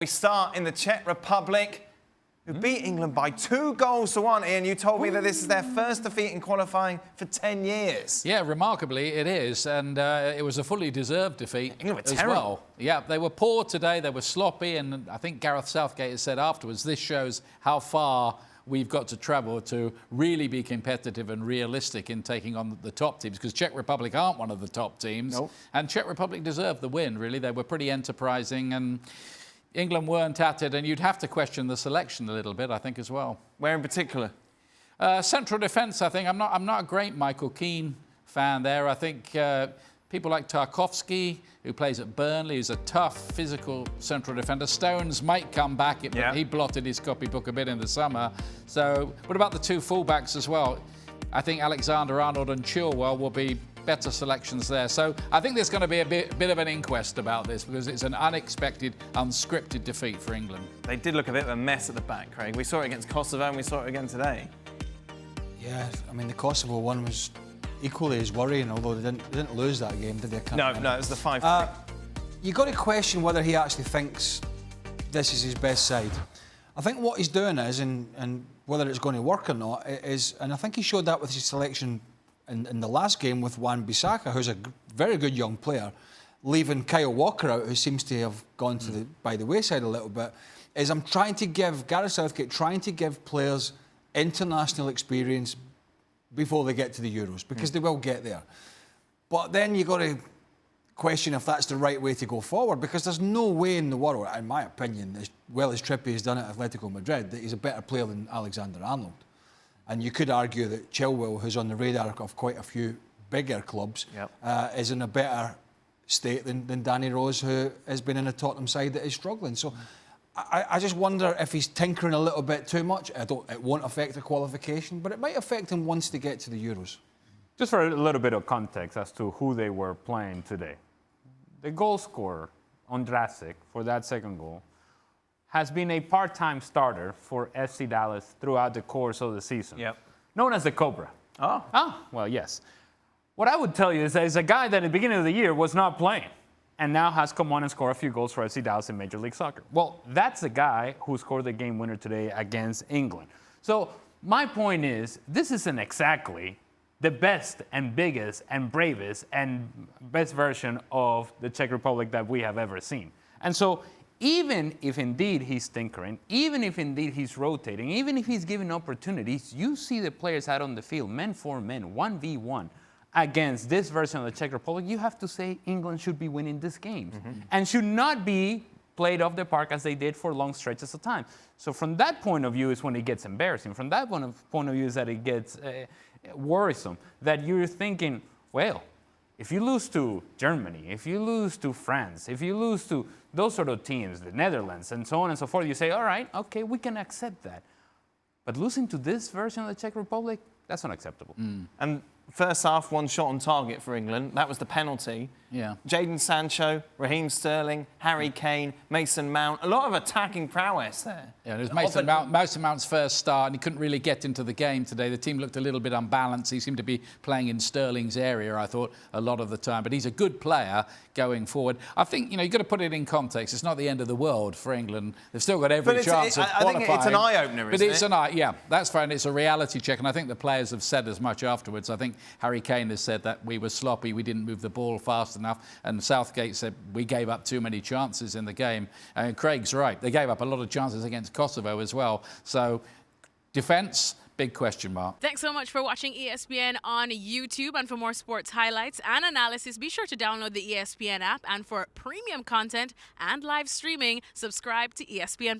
We start in the Czech Republic, who beat England by 2-1. Ian, you told me that this is their first defeat in qualifying for 10 years. Yeah, remarkably it is, and it was a fully deserved defeat England were as terrible. well. Yeah, they were poor today, they were sloppy, and I think Gareth Southgate has said afterwards, this shows how far we've got to travel to really be competitive and realistic in taking on the top teams, because Czech Republic aren't one of the top teams. Nope. And Czech Republic deserved the win, really. They were pretty enterprising, and England weren't at it, and you'd have to question the selection a little bit, I think, as well. Where in particular? Central defence, I think. I'm not a great Michael Keane fan there. I think people like Tarkowski, who plays at Burley, who's a tough, physical central defender. Stones might come back, but he blotted his copybook a bit in the summer. So what about the two fullbacks as well? I think Alexander Arnold and Chilwell will be better selections there. So I think there's going to be a bit of an inquest about this, because it's an unexpected, unscripted defeat for England. They did look a bit of a mess at the back, Craig. We saw it against Kosovo and we saw it again today. Yeah, I mean, the Kosovo one was equally as worrying, although they didn't lose that game, did they? No, it was the 5-3. You've got to question whether he actually thinks this is his best side. I think what he's doing is, and whether it's going to work or not, is, and I think he showed that with his selection in the last game with Wan-Bissaka, who's a very good young player, leaving Kyle Walker out, who seems to have gone to by the wayside a little bit, is Gareth Southgate trying to give players international experience before they get to the Euros, because they will get there. But then you've got to question if that's the right way to go forward, because there's no way in the world, in my opinion, as well as Trippier has done at Atletico Madrid, that he's a better player than Alexander Arnold. And you could argue that Chilwell, who's on the radar of quite a few bigger clubs, is in a better state than Danny Rose, who has been in a Tottenham side that is struggling. So I just wonder if he's tinkering a little bit too much. It won't affect the qualification, but it might affect him once they get to the Euros. Just for a little bit of context as to who they were playing today. The goal scorer, Ondrasik, for that second goal, has been a part-time starter for FC Dallas throughout the course of the season. Known as the Cobra. Well, yes. What I would tell you is that he's a guy that at the beginning of the year was not playing and now has come on and scored a few goals for FC Dallas in Major League Soccer. Well, that's the guy who scored the game winner today against England. So my point is, this isn't exactly the best and biggest and bravest and best version of the Czech Republic that we have ever seen. And so even if indeed he's tinkering, even if indeed he's rotating, even if he's giving opportunities, you see the players out on the field, men for men, 1v1, against this version of the Czech Republic, you have to say England should be winning this game and should not be played off the park as they did for long stretches of time. So from that point of view is when it gets embarrassing. From that point of view is that it gets worrisome, that you're thinking, well, if you lose to Germany, if you lose to France, if you lose to those sort of teams, the Netherlands, and so on and so forth, you say, all right, okay, we can accept that. But losing to this version of the Czech Republic, that's unacceptable. And first half, one shot on target for England. That was the penalty. Jadon Sancho, Raheem Sterling, Harry Kane, Mason Mount. A lot of attacking prowess there. Yeah, it was Mason Mount's first start, and he couldn't really get into the game today. The team looked a little bit unbalanced. He seemed to be playing in Sterling's area, I thought, a lot of the time. But he's a good player going forward. I think, you've got to put it in context. It's not the end of the world for England. They've still got every chance of qualifying. I think it's an eye-opener, isn't it? Yeah, that's fine. It's a reality check, and I think the players have said as much afterwards. I think Harry Kane has said that we were sloppy, we didn't move the ball fast enough, and Southgate said we gave up too many chances in the game. And Craig's right. They gave up a lot of chances against Kosovo as well. So defence, big question mark. Thanks so much for watching ESPN on YouTube. And for more sports highlights and analysis, be sure to download the ESPN app. And for premium content and live streaming, subscribe to ESPN+.